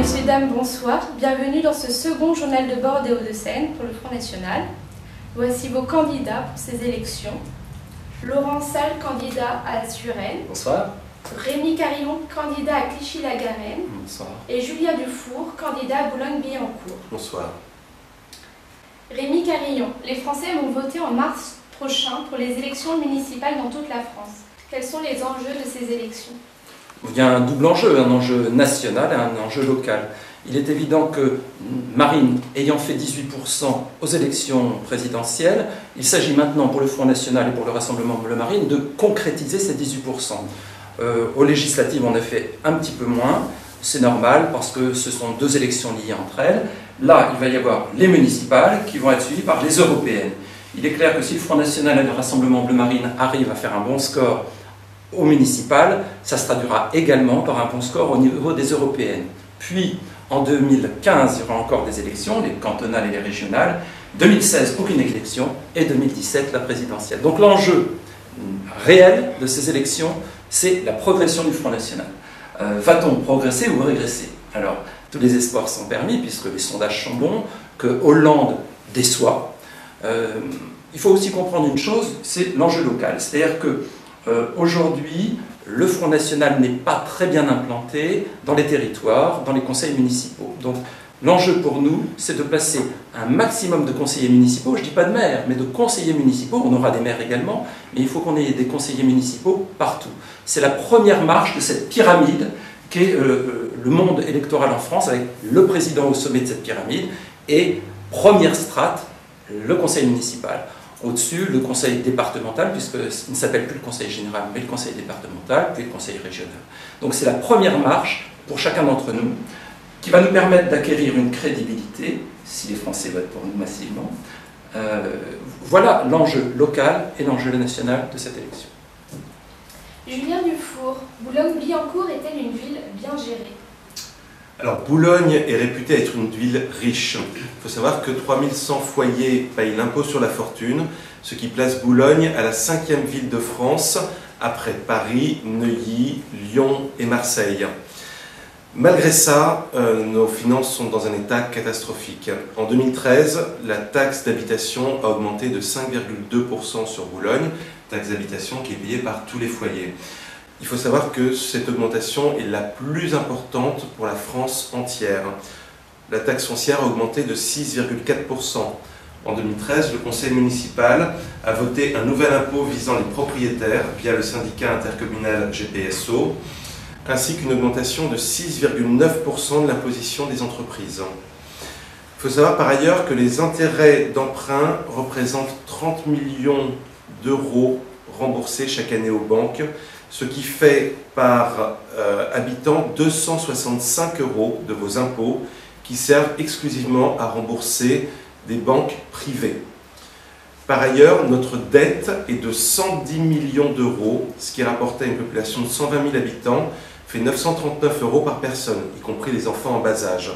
Messieurs, dames, bonsoir. Bienvenue dans ce second journal de bord des Hauts-de-Seine pour le Front National. Voici vos candidats pour ces élections. Laurent Salle, candidat à Suresnes. Bonsoir. Rémi Carillon, candidat à Clichy-la-Garenne. Bonsoir. Et Julien Dufour, candidat à Boulogne-Billancourt. Bonsoir. Rémi Carillon, les Français vont voter en mars prochain pour les élections municipales dans toute la France. Quels sont les enjeux de ces élections ? Il y a un double enjeu, un enjeu national et un enjeu local. Il est évident que Marine, ayant fait 18% aux élections présidentielles, il s'agit maintenant pour le Front National et pour le Rassemblement Bleu Marine de concrétiser ces 18%. Aux législatives, on a fait un petit peu moins, c'est normal parce que ce sont deux élections liées entre elles. Là, il va y avoir les municipales qui vont être suivies par les européennes. Il est clair que si le Front National et le Rassemblement Bleu Marine arrivent à faire un bon score aux municipales, ça se traduira également par un bon score au niveau des européennes. Puis, en 2015, il y aura encore des élections, les cantonales et les régionales. 2016, aucune élection. Et 2017, la présidentielle. Donc l'enjeu réel de ces élections, c'est la progression du Front National. Va-t-on progresser ou régresser? Alors, tous les espoirs sont permis, puisque les sondages sont bons, que Hollande déçoit. Il faut aussi comprendre une chose, c'est l'enjeu local. C'est-à-dire que aujourd'hui, le Front National n'est pas très bien implanté dans les territoires, dans les conseils municipaux. Donc l'enjeu pour nous, c'est de placer un maximum de conseillers municipaux, je ne dis pas de maires, mais de conseillers municipaux, on aura des maires également, mais il faut qu'on ait des conseillers municipaux partout. C'est la première marche de cette pyramide qu'est le monde électoral en France, avec le président au sommet de cette pyramide, et première strate, le conseil municipal. Au-dessus, le conseil départemental, puisqu'il ne s'appelle plus le conseil général, mais le conseil départemental, puis le conseil régional. Donc c'est la première marche pour chacun d'entre nous, qui va nous permettre d'acquérir une crédibilité, si les Français votent pour nous massivement. Voilà l'enjeu local et l'enjeu national de cette élection. Julien Dufour, Boulogne-Billancourt est-elle une ville bien gérée ? Alors, Boulogne est réputée être une ville riche. Il faut savoir que 3100 foyers payent l'impôt sur la fortune, ce qui place Boulogne à la 5e ville de France, après Paris, Neuilly, Lyon et Marseille. Malgré ça, nos finances sont dans un état catastrophique. En 2013, la taxe d'habitation a augmenté de 5,2% sur Boulogne, taxe d'habitation qui est payée par tous les foyers. Il faut savoir que cette augmentation est la plus importante pour la France entière. La taxe foncière a augmenté de 6,4%. En 2013, le conseil municipal a voté un nouvel impôt visant les propriétaires via le syndicat intercommunal GPSO, ainsi qu'une augmentation de 6,9% de l'imposition des entreprises. Il faut savoir par ailleurs que les intérêts d'emprunt représentent 30 millions d'euros remboursés chaque année aux banques, ce qui fait par habitant 265 € de vos impôts qui servent exclusivement à rembourser des banques privées. Par ailleurs, notre dette est de 110 millions d'euros, ce qui rapporté à une population de 120 000 habitants fait 939 € par personne, y compris les enfants en bas âge.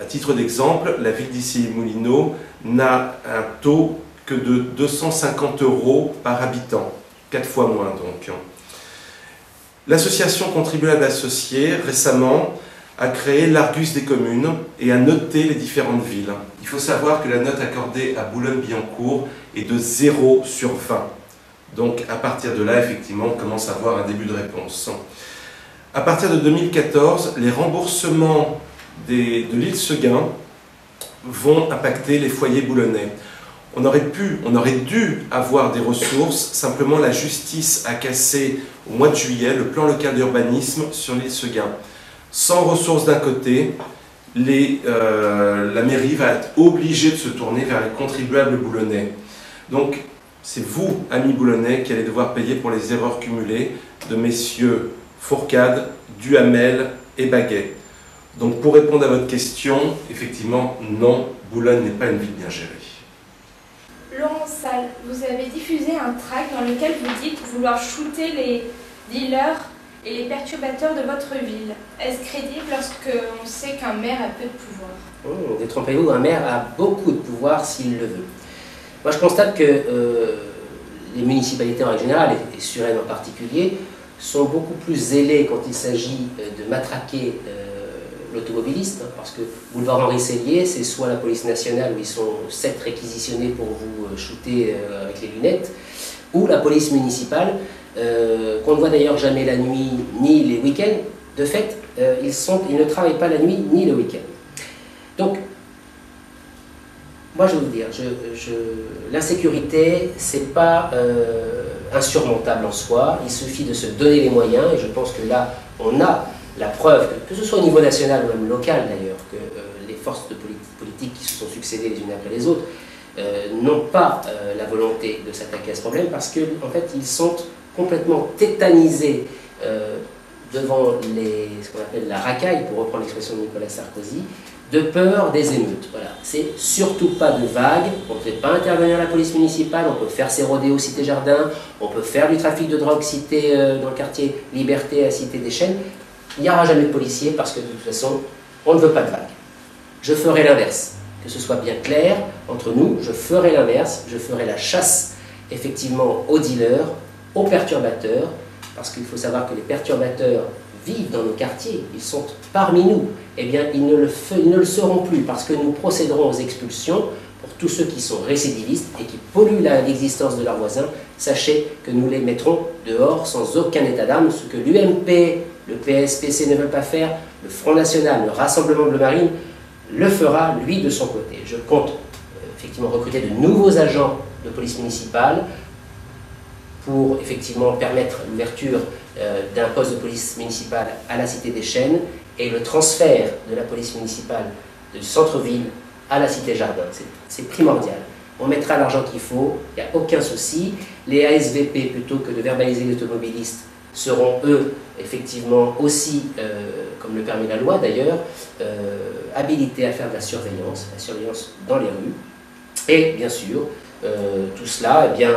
À titre d'exemple, la ville d'Issy-les-Moulineaux n'a un taux que de 250 € par habitant, 4 fois moins donc. L'association Contribuables Associés, récemment, a créé l'Argus des communes et a noté les différentes villes. Il faut savoir que la note accordée à Boulogne-Billancourt est de 0 sur 20. Donc à partir de là, effectivement, on commence à avoir un début de réponse. À partir de 2014, les remboursements de l'île Seguin vont impacter les foyers boulonnais. On aurait dû avoir des ressources, simplement la justice a cassé au mois de juillet le plan local d'urbanisme sur l'île Seguin. Sans ressources d'un côté, la mairie va être obligée de se tourner vers les contribuables boulonnais. Donc c'est vous, amis boulonnais, qui allez devoir payer pour les erreurs cumulées de messieurs Fourcade, Duhamel et Baguet. Donc pour répondre à votre question, effectivement, non, Boulogne n'est pas une ville bien gérée. Laurent Salle, vous avez diffusé un tract dans lequel vous dites vouloir shooter les dealers et les perturbateurs de votre ville. Est-ce crédible lorsqu'on sait qu'un maire a peu de pouvoir? Oh, détrompez-vous, un maire a beaucoup de pouvoir s'il le veut. Moi je constate que les municipalités en règle générale, et Suresnes en particulier, sont beaucoup plus zélées quand il s'agit de matraquer l'automobiliste, hein, parce que boulevard Henri Sellier, c'est soit la police nationale où ils sont 7 réquisitionnés pour vous shooter avec les lunettes, ou la police municipale, qu'on ne voit d'ailleurs jamais la nuit ni les week-ends. De fait, ils ne travaillent pas la nuit ni le week-end. Donc, moi je vais vous dire, l'insécurité, c'est pas insurmontable en soi, il suffit de se donner les moyens, et je pense que là, on a la preuve, que ce soit au niveau national ou même local d'ailleurs, que les forces de politique qui se sont succédées les unes après les autres n'ont pas la volonté de s'attaquer à ce problème, parce qu'en fait, ils sont complètement tétanisés devant ce qu'on appelle la racaille, pour reprendre l'expression de Nicolas Sarkozy, de peur des émeutes. Voilà. C'est surtout pas de vagues, on ne fait pas intervenir la police municipale, on peut faire ses rodéos Cité Jardin, on peut faire du trafic de drogue dans le quartier Liberté à Cité des Chênes. Il n'y aura jamais de policiers parce que de toute façon, on ne veut pas de vagues. Je ferai l'inverse, que ce soit bien clair entre nous, je ferai l'inverse, je ferai la chasse effectivement aux dealers, aux perturbateurs, parce qu'il faut savoir que les perturbateurs vivent dans nos quartiers, ils sont parmi nous. Eh bien, ils ne le seront plus, parce que nous procéderons aux expulsions pour tous ceux qui sont récidivistes et qui polluent l'existence de leurs voisins. Sachez que nous les mettrons dehors sans aucun état d'âme, ce que l'UMP, le PSPC ne veut pas faire, le Front National, le Rassemblement Bleu Marine, le fera, lui, de son côté. Je compte effectivement recruter de nouveaux agents de police municipale pour effectivement permettre l'ouverture d'un poste de police municipale à la Cité des Chênes et le transfert de la police municipale du centre-ville à la Cité Jardin. C'est primordial. On mettra l'argent qu'il faut, il n'y a aucun souci. Les ASVP, plutôt que de verbaliser les automobilistes, seront eux, effectivement, aussi, comme le permet la loi d'ailleurs, habilités à faire de la surveillance dans les rues. Et bien sûr, tout cela eh bien,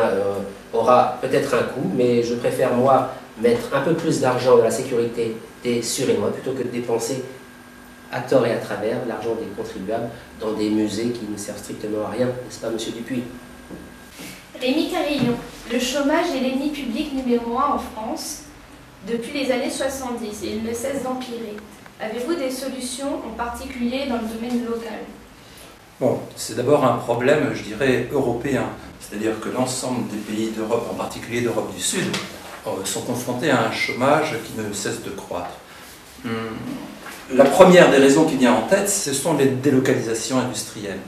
aura peut-être un coût, mais je préfère moi mettre un peu plus d'argent dans la sécurité sur et moi, plutôt que de dépenser à tort et à travers l'argent des contribuables dans des musées qui ne servent strictement à rien, n'est-ce pas, monsieur Dupuis? Rémi Carillon, le chômage est l'ennemi public numéro 1 en France depuis les années 70 et il ne cesse d'empirer. Avez-vous des solutions, en particulier dans le domaine local? Bon, c'est d'abord un problème, je dirais, européen. C'est-à-dire que l'ensemble des pays d'Europe, en particulier d'Europe du Sud, sont confrontés à un chômage qui ne cesse de croître. La première des raisons qui vient en tête, ce sont les délocalisations industrielles.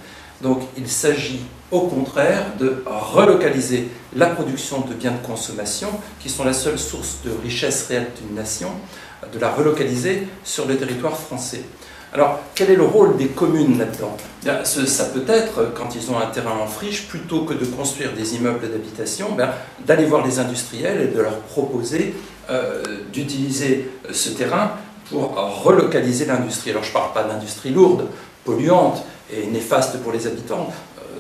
Donc il s'agit au contraire de relocaliser la production de biens de consommation, qui sont la seule source de richesse réelle d'une nation, de la relocaliser sur le territoire français. Alors, quel est le rôle des communes là-dedans? Ça peut être, quand ils ont un terrain en friche, plutôt que de construire des immeubles d'habitation, d'aller voir les industriels et de leur proposer d'utiliser ce terrain pour relocaliser l'industrie. Alors, je ne parle pas d'industrie lourde, polluante et néfaste pour les habitants.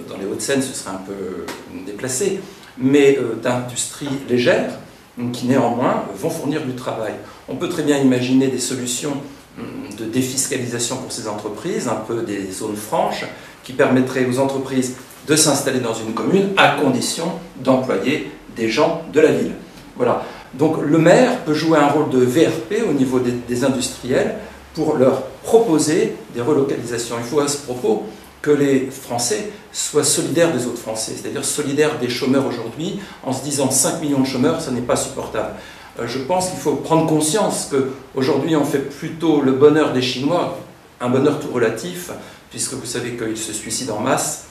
Dans les Hauts-de-Seine, ce serait un peu déplacé, mais d'industrie légère, qui néanmoins vont fournir du travail. On peut très bien imaginer des solutions de défiscalisation pour ces entreprises, un peu des zones franches, qui permettraient aux entreprises de s'installer dans une commune à condition d'employer des gens de la ville. Voilà. Donc le maire peut jouer un rôle de VRP au niveau des industriels pour leur proposer des relocalisations. Il faut à ce propos que les Français soient solidaires des autres Français, c'est-à-dire solidaires des chômeurs aujourd'hui, en se disant 5 millions de chômeurs, ça n'est pas supportable. Je pense qu'il faut prendre conscience qu'aujourd'hui on fait plutôt le bonheur des Chinois, un bonheur tout relatif, puisque vous savez qu'ils se suicident en masse,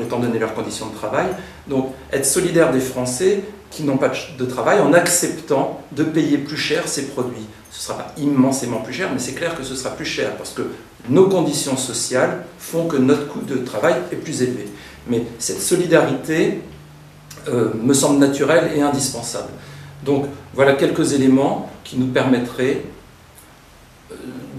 étant donné leurs conditions de travail. Donc être solidaire des Français qui n'ont pas de travail en acceptant de payer plus cher ces produits. Ce ne sera pas immensément plus cher, mais c'est clair que ce sera plus cher, parce que nos conditions sociales font que notre coût de travail est plus élevé. Mais cette solidarité me semble naturelle et indispensable. Donc voilà quelques éléments qui nous permettraient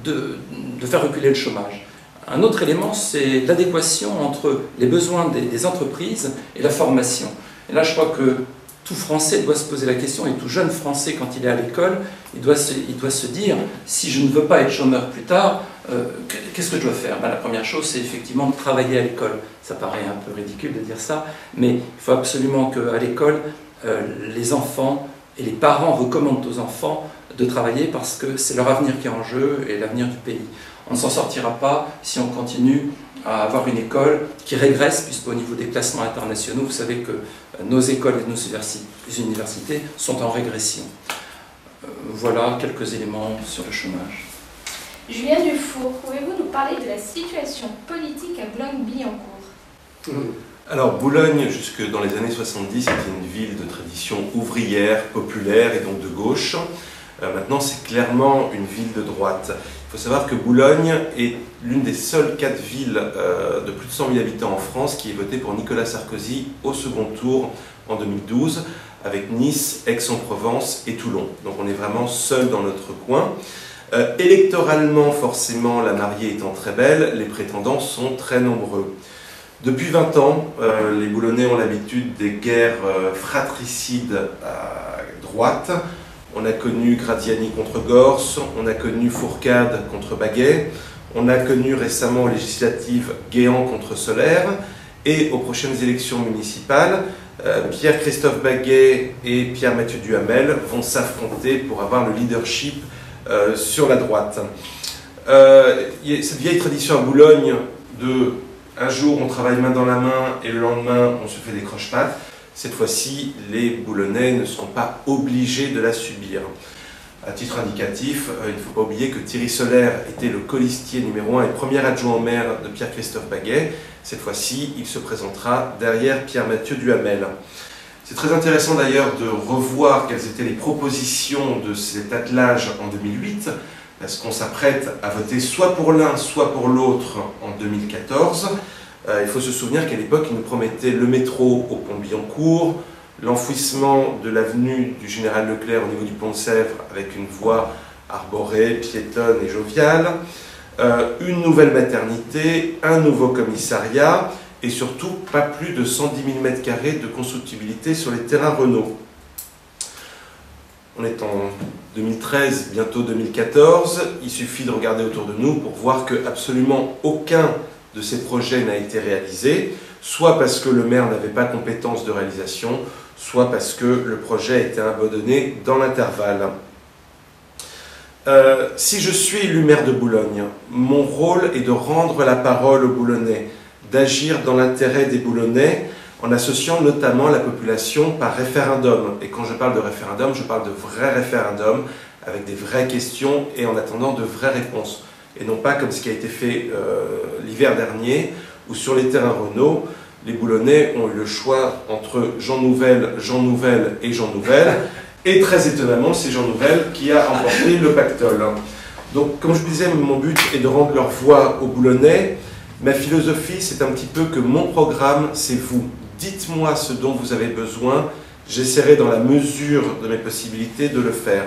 de faire reculer le chômage. Un autre élément, c'est l'adéquation entre les besoins des entreprises et la formation. Et là, je crois que tout Français doit se poser la question, et tout jeune Français, quand il est à l'école, il doit se dire, si je ne veux pas être chômeur plus tard, qu'est-ce que je dois faire? La première chose, c'est effectivement de travailler à l'école. Ça paraît un peu ridicule de dire ça, mais il faut absolument qu'à l'école, les enfants et les parents recommandent aux enfants de travailler, parce que c'est leur avenir qui est en jeu et l'avenir du pays. On ne s'en sortira pas si on continue à avoir une école qui régresse, puisqu'au niveau des classements internationaux, vous savez que nos écoles et nos universités sont en régression. Voilà quelques éléments sur le chômage. Julien Dufour, pouvez-vous nous parler de la situation politique à Boulogne-Billancourt? Alors Boulogne, jusque dans les années 70, était une ville de tradition ouvrière, populaire et donc de gauche. Maintenant, c'est clairement une ville de droite. Il faut savoir que Boulogne est l'une des seules 4 villes de plus de 100 000 habitants en France qui ait voté pour Nicolas Sarkozy au second tour en 2012, avec Nice, Aix-en-Provence et Toulon. Donc on est vraiment seul dans notre coin. Électoralement, forcément, la mariée étant très belle, les prétendants sont très nombreux. Depuis 20 ans, les Boulonnais ont l'habitude des guerres fratricides à droite. On a connu Gradiani contre Gors, on a connu Fourcade contre Baguet, on a connu récemment aux législatives Guéant contre Solaire, et aux prochaines élections municipales, Pierre-Christophe Baguet et Pierre-Mathieu Duhamel vont s'affronter pour avoir le leadership sur la droite. Il y a cette vieille tradition à Boulogne de un jour on travaille main dans la main et le lendemain on se fait des croche-pattes. Cette fois-ci, les Boulonnais ne seront pas obligés de la subir. À titre indicatif, il ne faut pas oublier que Thierry Solaire était le colistier numéro 1 et premier adjoint au maire de Pierre-Christophe Baguet. Cette fois-ci, il se présentera derrière Pierre-Mathieu Duhamel. C'est très intéressant d'ailleurs de revoir quelles étaient les propositions de cet attelage en 2008, parce qu'on s'apprête à voter soit pour l'un, soit pour l'autre en 2014. Il faut se souvenir qu'à l'époque, ils nous promettaient le métro au pont Billancourt, l'enfouissement de l'avenue du Général Leclerc au niveau du pont de Sèvres avec une voie arborée, piétonne et joviale, une nouvelle maternité, un nouveau commissariat et surtout pas plus de 110 000 m² de constructibilité sur les terrains Renault. On est en 2013, bientôt 2014, il suffit de regarder autour de nous pour voir que absolument aucun de ces projets n'a été réalisé, soit parce que le maire n'avait pas compétence de réalisation, soit parce que le projet a été abandonné dans l'intervalle. Si je suis élu maire de Boulogne, mon rôle est de rendre la parole aux Boulonnais, d'agir dans l'intérêt des Boulonnais, en associant notamment la population par référendum. Et quand je parle de référendum, je parle de vrais référendums, avec des vraies questions et en attendant de vraies réponses. Et non pas comme ce qui a été fait l'hiver dernier, où sur les terrains Renault, les Boulonnais ont eu le choix entre Jean Nouvel et Jean Nouvel, et très étonnamment, c'est Jean Nouvel qui a emporté le pactole. Donc, comme je vous disais, mon but est de rendre leur voix aux Boulonnais. Ma philosophie, c'est un petit peu que mon programme, c'est vous. Dites-moi ce dont vous avez besoin, j'essaierai dans la mesure de mes possibilités de le faire.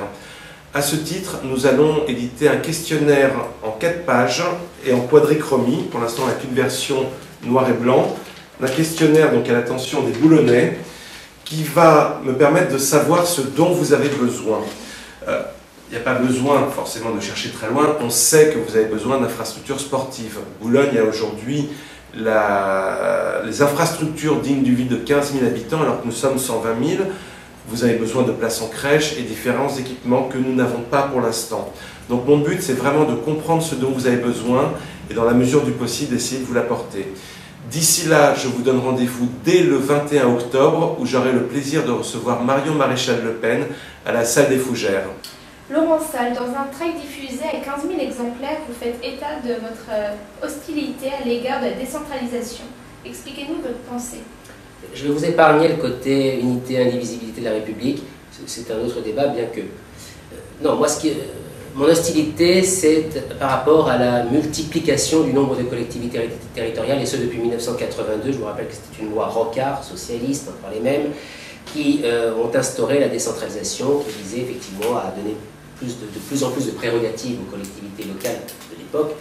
À ce titre, nous allons éditer un questionnaire en 4 pages et en quadrichromie, pour l'instant avec une version noir et blanc, un questionnaire donc à l'attention des Boulonnais qui va me permettre de savoir ce dont vous avez besoin. Il n'y a pas besoin forcément de chercher très loin, on sait que vous avez besoin d'infrastructures sportives. Boulogne a aujourd'hui les infrastructures dignes du vide de 15 000 habitants alors que nous sommes 120 000. Vous avez besoin de places en crèche et différents équipements que nous n'avons pas pour l'instant. Donc mon but, c'est vraiment de comprendre ce dont vous avez besoin et dans la mesure du possible, d'essayer de vous l'apporter. D'ici là, je vous donne rendez-vous dès le 21 octobre où j'aurai le plaisir de recevoir Marion Maréchal-Le Pen à la salle des Fougères. Laurent Salle, dans un tract diffusé à 15 000 exemplaires, vous faites état de votre hostilité à l'égard de la décentralisation. Expliquez-nous votre pensée. Je vais vous épargner le côté unité, indivisibilité de la République. C'est un autre débat, bien que... non, moi, mon hostilité, c'est par rapport à la multiplication du nombre de collectivités territoriales, et ce depuis 1982. Je vous rappelle que c'était une loi Rocard, socialiste, encore les mêmes, qui ont instauré la décentralisation, qui visait effectivement à donner de plus en plus de prérogatives aux collectivités locales de l'époque,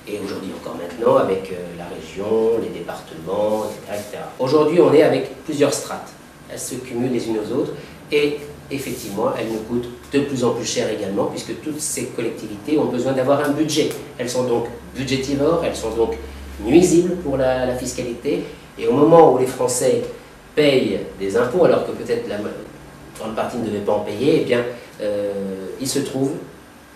et aujourd'hui encore maintenant avec la région, les départements, etc. Aujourd'hui, on est avec plusieurs strates. Elles se cumulent les unes aux autres, et effectivement, elles nous coûtent de plus en plus cher également, puisque toutes ces collectivités ont besoin d'avoir un budget. Elles sont donc budgétivores, elles sont donc nuisibles pour la fiscalité, et au moment où les Français payent des impôts, alors que peut-être la grande partie ne devait pas en payer, eh bien, ils se trouvent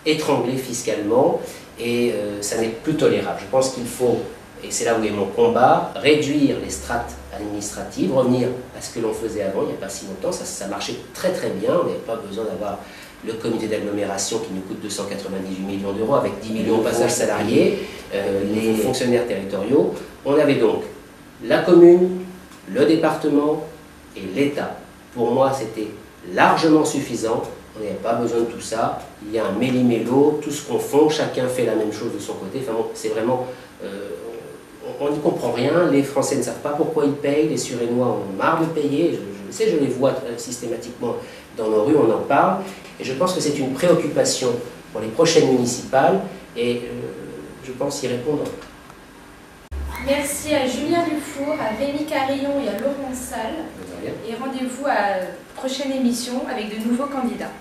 étranglés fiscalement, et ça n'est plus tolérable. Je pense qu'il faut, et c'est là où est mon combat, réduire les strates administratives, revenir à ce que l'on faisait avant, il n'y a pas si longtemps, ça marchait très très bien, on n'avait pas besoin d'avoir le comité d'agglomération qui nous coûte 298 millions d'euros avec 10 millions de passages salariés, les fonctionnaires territoriaux. On avait donc la commune, le département et l'État. Pour moi, c'était largement suffisant. On n'avait pas besoin de tout ça. Il y a un méli-mélo, tout ce qu'on fait, chacun fait la même chose de son côté. Enfin bon, c'est vraiment... on n'y comprend rien. Les Français ne savent pas pourquoi ils payent. Les Surénois ont marre de payer. Je sais, je les vois systématiquement dans nos rues, on en parle. Et je pense que c'est une préoccupation pour les prochaines municipales. Et je pense y répondre. Merci à Julien Dufour, à Rémi Carillon et à Laurent Salle. Et rendez-vous à la prochaine émission avec de nouveaux candidats.